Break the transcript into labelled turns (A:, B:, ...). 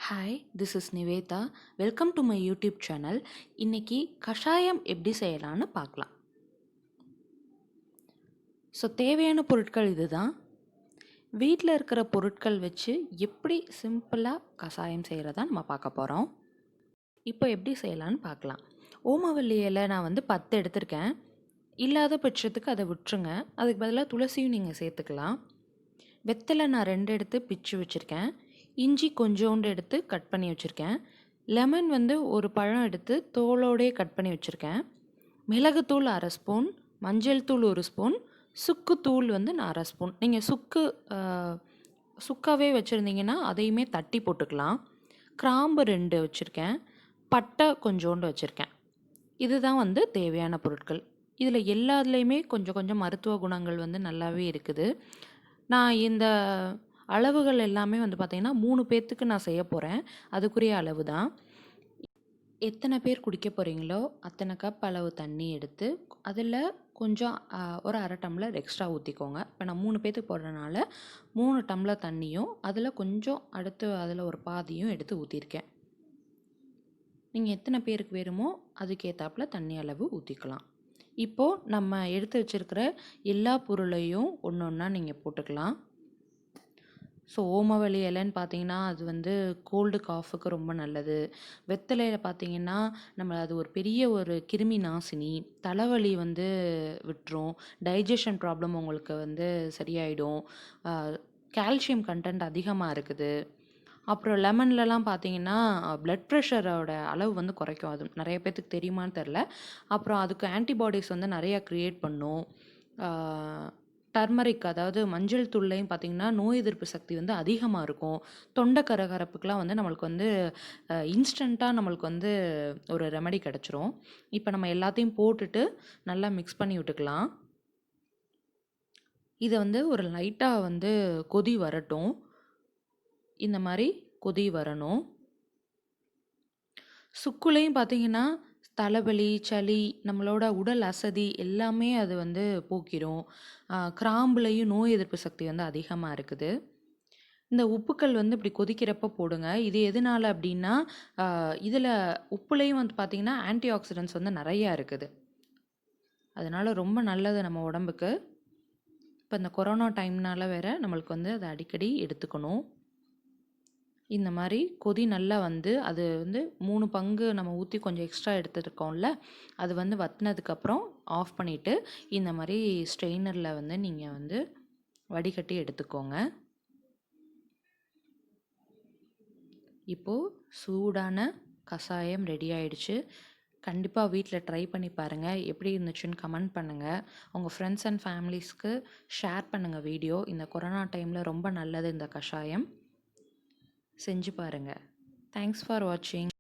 A: Hi, this is Nivetha. Welcome to my YouTube channel. இன்னைக்கு கஷாயம் எப்படி செய்யலான்னு பார்க்கலாம். ஸோ தேவையான பொருட்கள் இதுதான். வீட்டில் இருக்கிற பொருட்கள் வச்சு எப்படி சிம்பிளாக கஷாயம் செய்கிறதா நம்ம பார்க்க போகிறோம். இப்போ எப்படி செய்யலான்னு பார்க்கலாம். ஓமவல்லி இலை நான் 10 எடுத்திருக்கேன். இல்லாத பட்சத்துக்கு அதை விட்டுருங்க. அதுக்கு பதிலாக துளசியும் நீங்கள் சேர்த்துக்கலாம். வெத்தலை நான் 2 எடுத்து பிச்சு வச்சுருக்கேன். இஞ்சி கொஞ்சோண்டு எடுத்து கட் பண்ணி வச்சுருக்கேன். லெமன் ஒரு பழம் எடுத்து தோலோடே கட் பண்ணி வச்சுருக்கேன். மிளகுத்தூள் 1/2 ஸ்பூன், மஞ்சள் தூள் 1 ஸ்பூன், சுக்குத்தூள் நான் 1/2 ஸ்பூன். நீங்கள் சுக்காவே வச்சுருந்தீங்கன்னா அதையுமே தட்டி போட்டுக்கலாம். கிராம்பு 2 வச்சுருக்கேன். பட்டை கொஞ்சோண்டு வச்சுருக்கேன். இதுதான் தேவையான பொருட்கள். இதில் எல்லாத்துலேயுமே கொஞ்சம் கொஞ்சம் மருத்துவ குணங்கள் நல்லாவே இருக்குது. நான் இந்த அளவுகள் எல்லாமே பார்த்தீங்கன்னா 3 பேர்த்துக்கு நான் செய்ய போகிறேன். அதுக்குரிய அளவு தான். எத்தனை பேர் குடிக்க போகிறீங்களோ அத்தனை கப் அளவு தண்ணி எடுத்து அதில் கொஞ்சம் ஒரு 1/2 டம்ளர் எக்ஸ்ட்ரா ஊற்றிக்கோங்க. இப்போ நான் 3 பேர்த்துக்கு போடுறதுனால 3 டம்ளர் தண்ணியும் அதில் கொஞ்சம் அடுத்து அதில் ஒரு பாதியும் எடுத்து ஊற்றிருக்கேன். நீங்கள் எத்தனை பேருக்கு வேணுமோ அதுக்கேற்றாப்புல தண்ணி அளவு ஊற்றிக்கலாம். இப்போது நம்ம எடுத்து வச்சுருக்கிற எல்லா பொருளையும் ஒன்று ஒன்றா நீங்கள் போட்டுக்கலாம். ஸோ ஓமவல்லி இலைன்னு பார்த்தீங்கன்னா அது கோல்டு காஃபுக்கு ரொம்ப நல்லது. வெத்தலையில் பார்த்தீங்கன்னா அது ஒரு பெரிய ஒரு கிருமி நாசினி. தலைவலி விட்டுரும். டைஜஷன் ப்ராப்ளம் உங்களுக்கு சரியாயிடும். கால்சியம் கண்டென்ட் அதிகமாக இருக்குது. அப்புறம் லெமன்லலாம் பார்த்தீங்கன்னா பிளட் ப்ரெஷரோட அளவு குறைக்கும். அது நிறைய பேர்த்துக்கு தெரியுமான்னு தெரில. அப்புறம் அதுக்கு ஆன்டிபாடிஸ் நிறையா க்ரியேட் பண்ணும். டர்மரிக் அதாவது மஞ்சள் தூள்லையும் பார்த்தீங்கன்னா நோய் எதிர்ப்பு சக்தி அதிகமாக இருக்கும். தொண்டை கரகரப்புக்கெலாம் நம்மளுக்கு இன்ஸ்டண்ட்டாக நம்மளுக்கு ஒரு ரெமெடி கிடச்சிரும். இப்போ நம்ம எல்லாத்தையும் போட்டுட்டு நல்லா மிக்ஸ் பண்ணி விட்டுக்கலாம். இதை ஒரு லைட்டாக கொதி வரட்டும். இந்த மாதிரி கொதி வரணும். சுக்குலையும் பார்த்தீங்கன்னா தலைவலி, சளி, நம்மளோட உடல் அசதி எல்லாமே அது போக்கிரும். கிராம்புலையும் நோய் எதிர்ப்பு சக்தி அதிகமாக இருக்குது. இந்த உப்புக்கள் இப்படி கொதிக்கிறப்ப போடுங்க. இது எதனால அப்படின்னா இதில் உப்புலையும் பார்த்தீங்கன்னா ஆன்டி ஆக்சிடென்ட்ஸ் நிறையா இருக்குது. அதனால ரொம்ப நல்லது நம்ம உடம்புக்கு. இப்போ இந்த கொரோனா டைம்னால வேற நம்மளுக்கு அதை அடிக்கடி எடுத்துக்கணும். இந்த மாதிரி கொதி நல்லா அது 3 பங்கு நம்ம ஊற்றி கொஞ்சம் எக்ஸ்ட்ரா எடுத்துருக்கோம்ல, அது வற்றினதுக்கப்புறம் ஆஃப் பண்ணிவிட்டு இந்த மாதிரி ஸ்ட்ரெயினரில் நீங்கள் வடிகட்டி எடுத்துக்கோங்க. இப்போது சூடான கஷாயம் ரெடி ஆயிடுச்சு. கண்டிப்பாக வீட்டில் ட்ரை பண்ணி பாருங்கள். எப்படி இருந்துச்சுன்னு கமெண்ட் பண்ணுங்கள். உங்கள் ஃப்ரெண்ட்ஸ் அண்ட் ஃபேமிலிஸ்க்கு ஷேர் பண்ணுங்கள் வீடியோ. இந்த கொரோனா டைமில் ரொம்ப நல்லது இந்த கஷாயம். செஞ்சு பாருங்கள். தேங்க்ஸ் ஃபார் வாட்சிங்.